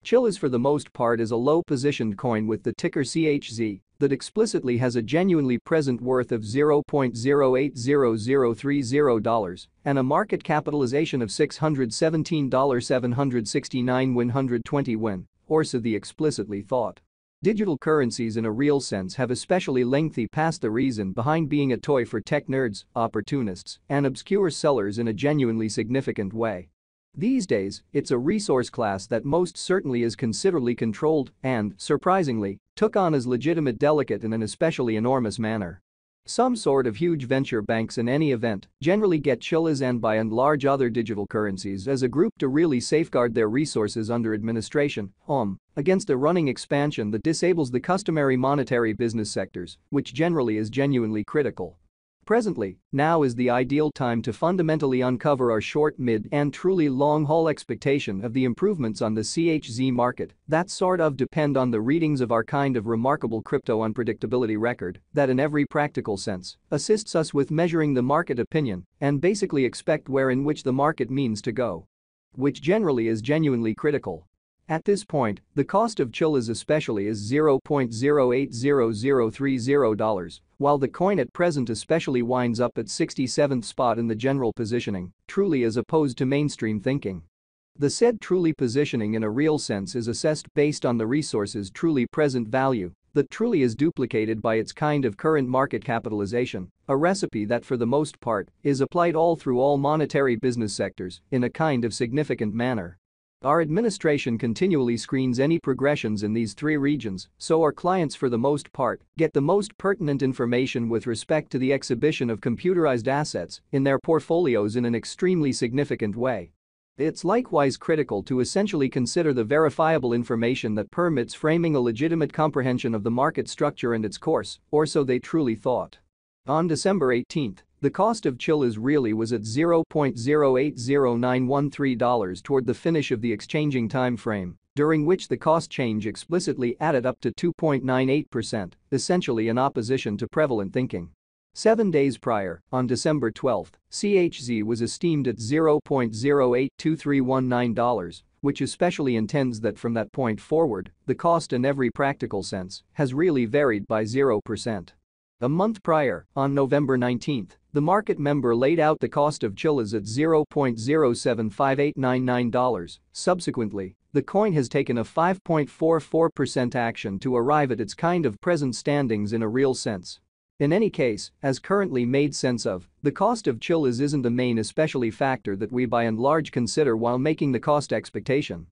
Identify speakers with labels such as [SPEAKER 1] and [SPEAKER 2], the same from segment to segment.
[SPEAKER 1] Chilliz for the most part is a low-positioned coin with the ticker CHZ that explicitly has a genuinely present worth of $0.080030 and a market capitalization of $617,769,120 win, or so the explicitly thought. Digital currencies in a real sense have especially lengthy past the reason behind being a toy for tech nerds, opportunists, and obscure sellers in a genuinely significant way. These days, it's a resource class that most certainly is considerably controlled and, surprisingly, took on as legitimate delicate in an especially enormous manner. Some sort of huge venture banks in any event generally get Chilliz and by and large other digital currencies as a group to really safeguard their resources under administration against a running expansion that disables the customary monetary business sectors, which generally is genuinely critical. Presently, now is the ideal time to fundamentally uncover our short, mid, and truly long-haul expectation of the improvements on the CHZ market that sort of depend on the readings of our kind of remarkable crypto unpredictability record that in every practical sense assists us with measuring the market opinion and basically expect where in which the market means to go. Which generally is genuinely critical. At this point, the cost of Chilliz especially is $0.080030, while the coin at present especially winds up at 67th spot in the general positioning, truly as opposed to mainstream thinking. The said truly positioning in a real sense is assessed based on the resource's truly present value that truly is duplicated by its kind of current market capitalization, a recipe that for the most part is applied all through all monetary business sectors in a kind of significant manner. Our administration continually screens any progressions in these three regions, so our clients for the most part get the most pertinent information with respect to the exhibition of computerized assets in their portfolios in an extremely significant way. It's likewise critical to essentially consider the verifiable information that permits framing a legitimate comprehension of the market structure and its course, or so they truly thought. On December 18, the cost of Chilliz really was at $0.080913 toward the finish of the exchanging time frame, during which the cost change explicitly added up to 2.98%, essentially in opposition to prevalent thinking. 7 days prior, on December 12, CHZ was esteemed at $0.082319, which especially intends that from that point forward, the cost in every practical sense has really varied by 0%. A month prior, on November 19, the market member laid out the cost of Chilliz at $0.075899. Subsequently, the coin has taken a 5.44% action to arrive at its kind of present standings in a real sense. In any case, as currently made sense of, the cost of Chilliz isn't the main especially factor that we by and large consider while making the cost expectation.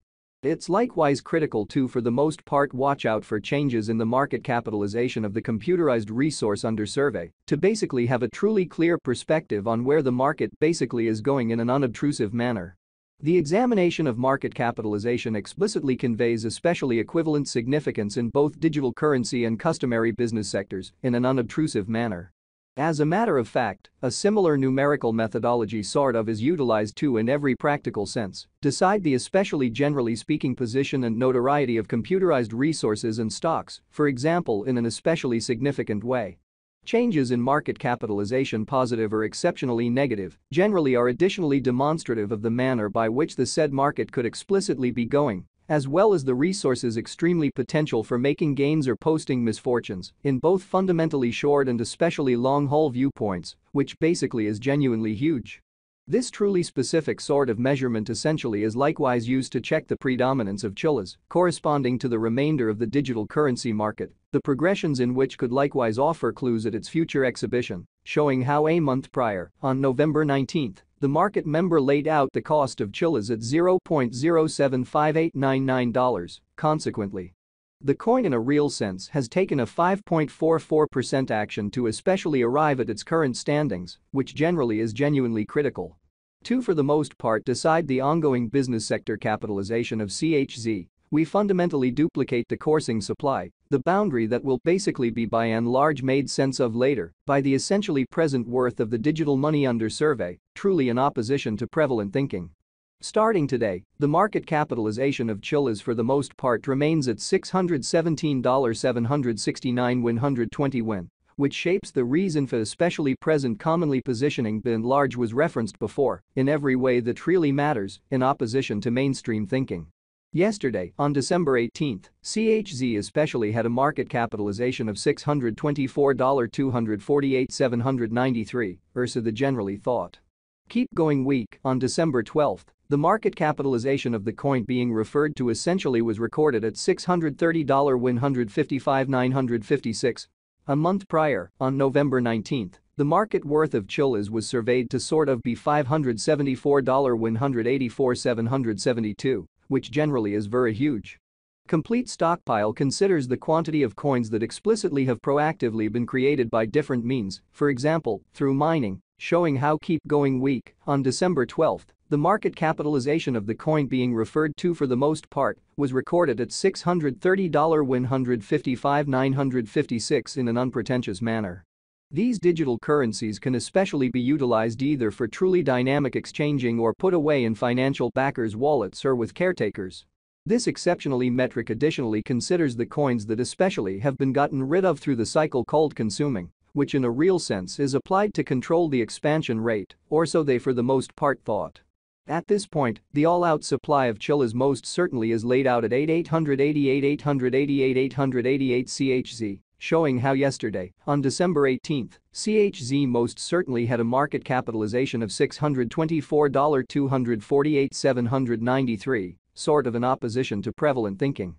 [SPEAKER 1] It's likewise critical to for the most part watch out for changes in the market capitalization of the computerized resource under survey to basically have a truly clear perspective on where the market basically is going in an unobtrusive manner. The examination of market capitalization explicitly conveys especially equivalent significance in both digital currency and customary business sectors in an unobtrusive manner. As a matter of fact, a similar numerical methodology sort of is utilized too in every practical sense, decide the especially generally speaking position and notoriety of computerized resources and stocks, for example in an especially significant way. Changes in market capitalization positive or exceptionally negative generally are additionally demonstrative of the manner by which the said market could explicitly be going, as well as the resource's extremely potential for making gains or posting misfortunes in both fundamentally short and especially long-haul viewpoints, which basically is genuinely huge. This truly specific sort of measurement essentially is likewise used to check the predominance of Chilliz corresponding to the remainder of the digital currency market, the progressions in which could likewise offer clues at its future exhibition, showing how a month prior, on November 19, the market member laid out the cost of Chilliz at $0.075899. Consequently, the coin in a real sense has taken a 5.44% action to especially arrive at its current standings, which generally is genuinely critical. To for the most part decide the ongoing business sector capitalization of CHZ, we fundamentally duplicate the coursing supply, the boundary that will basically be by and large made sense of later by the essentially present worth of the digital money under survey, truly in opposition to prevalent thinking. Starting today, the market capitalization of Chilliz for the most part remains at $617,769,120 win, which shapes the reason for especially present commonly positioning by and large was referenced before in every way that really matters in opposition to mainstream thinking. Yesterday, on December 18, CHZ especially had a market capitalization of $624,248,793 versus the generally thought. Keep going week. On December 12, the market capitalization of the coin being referred to essentially was recorded at $630,155,956. A month prior, on November 19, the market worth of Chilliz was surveyed to sort of be $574,184,772, which generally is very huge. Complete stockpile considers the quantity of coins that explicitly have proactively been created by different means, for example, through mining, showing how keep going week. On December 12, the market capitalization of the coin being referred to for the most part was recorded at $630,155,956 in an unpretentious manner. These digital currencies can especially be utilized either for truly dynamic exchanging or put away in financial backers' wallets or with caretakers. This exceptionally metric additionally considers the coins that especially have been gotten rid of through the cycle called consuming, which in a real sense is applied to control the expansion rate, or so they for the most part thought. At this point, the all-out supply of Chilliz most certainly is laid out at 888 CHZ, showing how yesterday, on December 18, CHZ most certainly had a market capitalization of $624,248,793, sort of in opposition to prevalent thinking.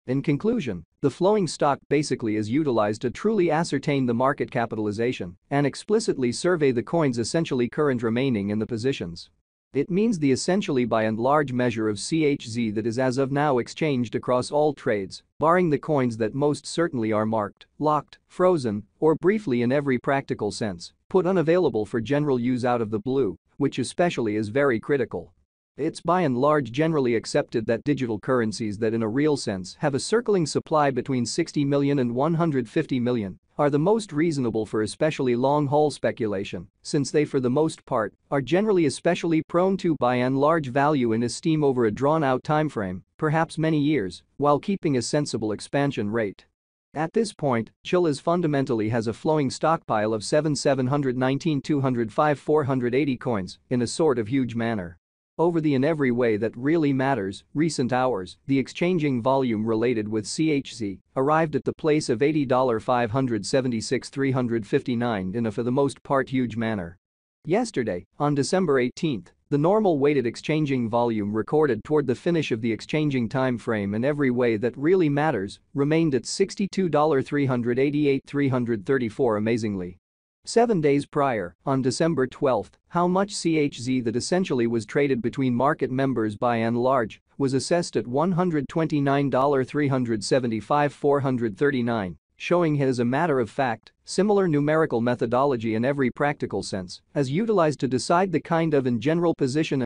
[SPEAKER 1] In conclusion, the flowing stock basically is utilized to truly ascertain the market capitalization and explicitly survey the coins essentially current remaining in the positions. It means the essentially by and large measure of CHZ that is as of now exchanged across all trades, barring the coins that most certainly are marked, locked, frozen, or briefly in every practical sense, put unavailable for general use out of the blue, which especially is very critical. It's by and large generally accepted that digital currencies that in a real sense have a circling supply between 60 million and 150 million are the most reasonable for especially long-haul speculation, since they for the most part are generally especially prone to by and large value in esteem over a drawn-out timeframe, perhaps many years, while keeping a sensible expansion rate. At this point, Chilliz fundamentally has a flowing stockpile of 719 205 480 coins in a sort of huge manner. Over the in every way that really matters, recent hours, the exchanging volume related with CHZ arrived at the place of $80,576,359 in a for the most part huge manner. Yesterday, on December 18, the normal weighted exchanging volume recorded toward the finish of the exchanging time frame in every way that really matters remained at $62,388,334 amazingly. 7 days prior, on December 12, how much CHZ that essentially was traded between market members by and large was assessed at $129,375,439, showing it as a matter of fact, similar numerical methodology in every practical sense as utilized to decide the kind of in general position